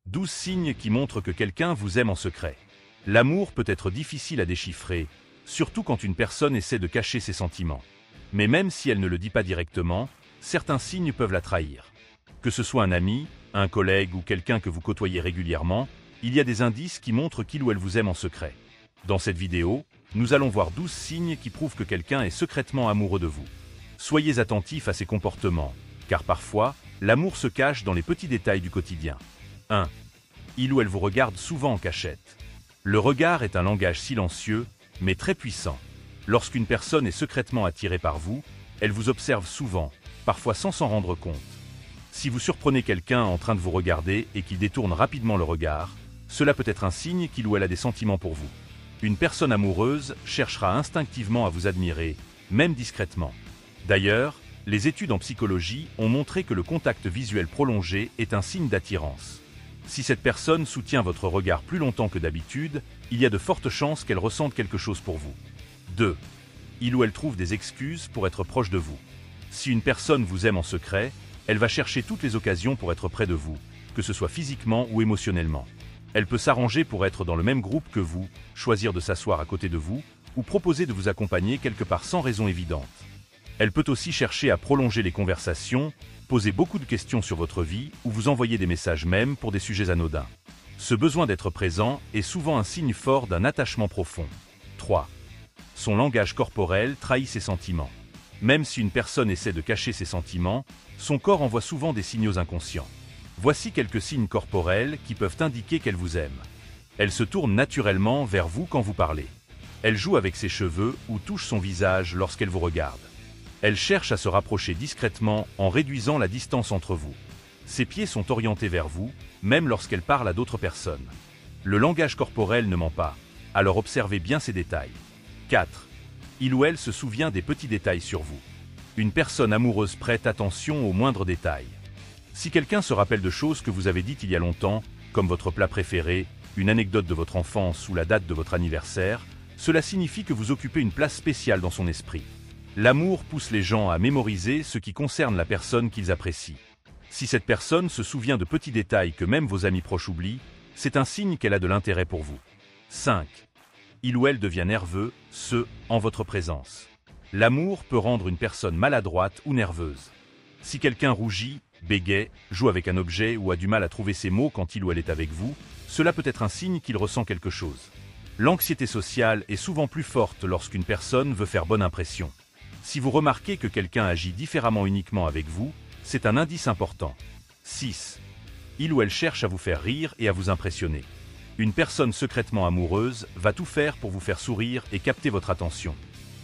12 signes qui montrent que quelqu'un vous aime en secret. L'amour peut être difficile à déchiffrer, surtout quand une personne essaie de cacher ses sentiments. Mais même si elle ne le dit pas directement, certains signes peuvent la trahir. Que ce soit un ami, un collègue ou quelqu'un que vous côtoyez régulièrement, il y a des indices qui montrent qu'il ou elle vous aime en secret. Dans cette vidéo, nous allons voir 12 signes qui prouvent que quelqu'un est secrètement amoureux de vous. Soyez attentifs à ces comportements, car parfois, l'amour se cache dans les petits détails du quotidien. 1. Il ou elle vous regarde souvent en cachette. Le regard est un langage silencieux, mais très puissant. Lorsqu'une personne est secrètement attirée par vous, elle vous observe souvent, parfois sans s'en rendre compte. Si vous surprenez quelqu'un en train de vous regarder et qu'il détourne rapidement le regard, cela peut être un signe qu'il ou elle a des sentiments pour vous. Une personne amoureuse cherchera instinctivement à vous admirer, même discrètement. D'ailleurs, les études en psychologie ont montré que le contact visuel prolongé est un signe d'attirance. Si cette personne soutient votre regard plus longtemps que d'habitude, il y a de fortes chances qu'elle ressente quelque chose pour vous. 2. Il ou elle trouve des excuses pour être proche de vous. Si une personne vous aime en secret, elle va chercher toutes les occasions pour être près de vous, que ce soit physiquement ou émotionnellement. Elle peut s'arranger pour être dans le même groupe que vous, choisir de s'asseoir à côté de vous, ou proposer de vous accompagner quelque part sans raison évidente. Elle peut aussi chercher à prolonger les conversations, poser beaucoup de questions sur votre vie ou vous envoyer des messages même pour des sujets anodins. Ce besoin d'être présent est souvent un signe fort d'un attachement profond. 3. Son langage corporel trahit ses sentiments. Même si une personne essaie de cacher ses sentiments, son corps envoie souvent des signaux inconscients. Voici quelques signes corporels qui peuvent indiquer qu'elle vous aime. Elle se tourne naturellement vers vous quand vous parlez. Elle joue avec ses cheveux ou touche son visage lorsqu'elle vous regarde. Elle cherche à se rapprocher discrètement en réduisant la distance entre vous. Ses pieds sont orientés vers vous, même lorsqu'elle parle à d'autres personnes. Le langage corporel ne ment pas, alors observez bien ces détails. 4. Il ou elle se souvient des petits détails sur vous. Une personne amoureuse prête attention aux moindres détails. Si quelqu'un se rappelle de choses que vous avez dites il y a longtemps, comme votre plat préféré, une anecdote de votre enfance ou la date de votre anniversaire, cela signifie que vous occupez une place spéciale dans son esprit. L'amour pousse les gens à mémoriser ce qui concerne la personne qu'ils apprécient. Si cette personne se souvient de petits détails que même vos amis proches oublient, c'est un signe qu'elle a de l'intérêt pour vous. 5. Il ou elle devient nerveux, en votre présence. L'amour peut rendre une personne maladroite ou nerveuse. Si quelqu'un rougit, bégaie, joue avec un objet ou a du mal à trouver ses mots quand il ou elle est avec vous, cela peut être un signe qu'il ressent quelque chose. L'anxiété sociale est souvent plus forte lorsqu'une personne veut faire bonne impression. Si vous remarquez que quelqu'un agit différemment uniquement avec vous, c'est un indice important. 6. Il ou elle cherche à vous faire rire et à vous impressionner. Une personne secrètement amoureuse va tout faire pour vous faire sourire et capter votre attention.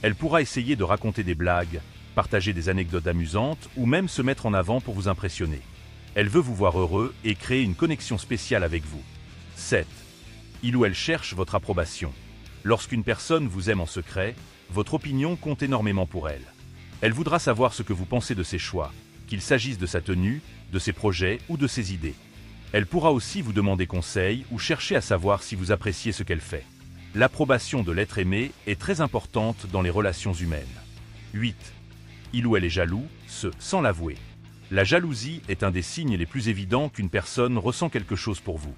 Elle pourra essayer de raconter des blagues, partager des anecdotes amusantes ou même se mettre en avant pour vous impressionner. Elle veut vous voir heureux et créer une connexion spéciale avec vous. 7. Il ou elle cherche votre approbation. Lorsqu'une personne vous aime en secret, votre opinion compte énormément pour elle. Elle voudra savoir ce que vous pensez de ses choix, qu'il s'agisse de sa tenue, de ses projets ou de ses idées. Elle pourra aussi vous demander conseil ou chercher à savoir si vous appréciez ce qu'elle fait. L'approbation de l'être aimé est très importante dans les relations humaines. 8. Il ou elle est jaloux, sans l'avouer. La jalousie est un des signes les plus évidents qu'une personne ressent quelque chose pour vous.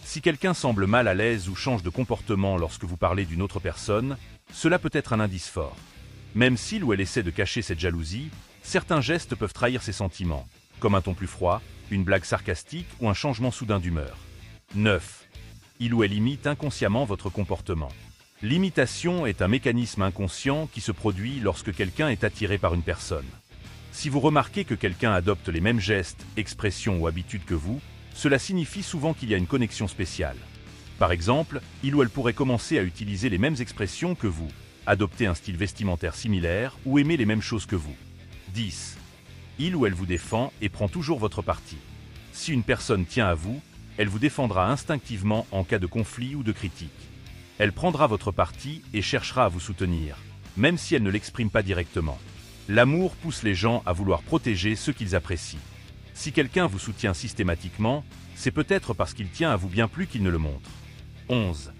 Si quelqu'un semble mal à l'aise ou change de comportement lorsque vous parlez d'une autre personne, cela peut être un indice fort. Même s'il ou elle essaie de cacher cette jalousie, certains gestes peuvent trahir ses sentiments, comme un ton plus froid, une blague sarcastique ou un changement soudain d'humeur. 9. Il ou elle imite inconsciemment votre comportement. L'imitation est un mécanisme inconscient qui se produit lorsque quelqu'un est attiré par une personne. Si vous remarquez que quelqu'un adopte les mêmes gestes, expressions ou habitudes que vous, cela signifie souvent qu'il y a une connexion spéciale. Par exemple, il ou elle pourrait commencer à utiliser les mêmes expressions que vous, adopter un style vestimentaire similaire ou aimer les mêmes choses que vous. 10. Il ou elle vous défend et prend toujours votre parti. Si une personne tient à vous, elle vous défendra instinctivement en cas de conflit ou de critique. Elle prendra votre parti et cherchera à vous soutenir, même si elle ne l'exprime pas directement. L'amour pousse les gens à vouloir protéger ceux qu'ils apprécient. Si quelqu'un vous soutient systématiquement, c'est peut-être parce qu'il tient à vous bien plus qu'il ne le montre. 11.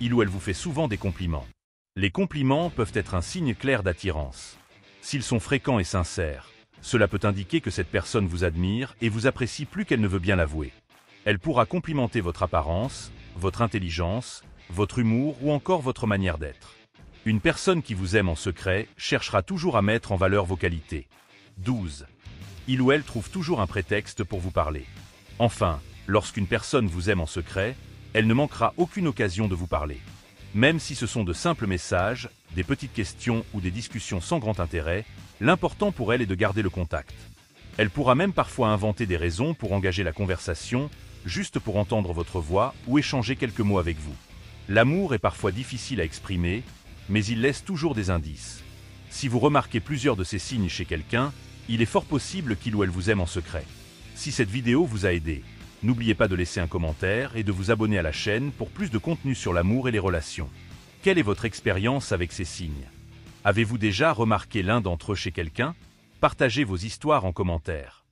Il ou elle vous fait souvent des compliments. Les compliments peuvent être un signe clair d'attirance. S'ils sont fréquents et sincères, cela peut indiquer que cette personne vous admire et vous apprécie plus qu'elle ne veut bien l'avouer. Elle pourra complimenter votre apparence, votre intelligence, votre humour ou encore votre manière d'être. Une personne qui vous aime en secret cherchera toujours à mettre en valeur vos qualités. 12. Il ou elle trouve toujours un prétexte pour vous parler. Enfin, lorsqu'une personne vous aime en secret, elle ne manquera aucune occasion de vous parler. Même si ce sont de simples messages, des petites questions ou des discussions sans grand intérêt, l'important pour elle est de garder le contact. Elle pourra même parfois inventer des raisons pour engager la conversation, juste pour entendre votre voix ou échanger quelques mots avec vous. L'amour est parfois difficile à exprimer, mais il laisse toujours des indices. Si vous remarquez plusieurs de ces signes chez quelqu'un, il est fort possible qu'il ou elle vous aime en secret. Si cette vidéo vous a aidé, n'oubliez pas de laisser un commentaire et de vous abonner à la chaîne pour plus de contenu sur l'amour et les relations. Quelle est votre expérience avec ces signes? Avez-vous déjà remarqué l'un d'entre eux chez quelqu'un? Partagez vos histoires en commentaire.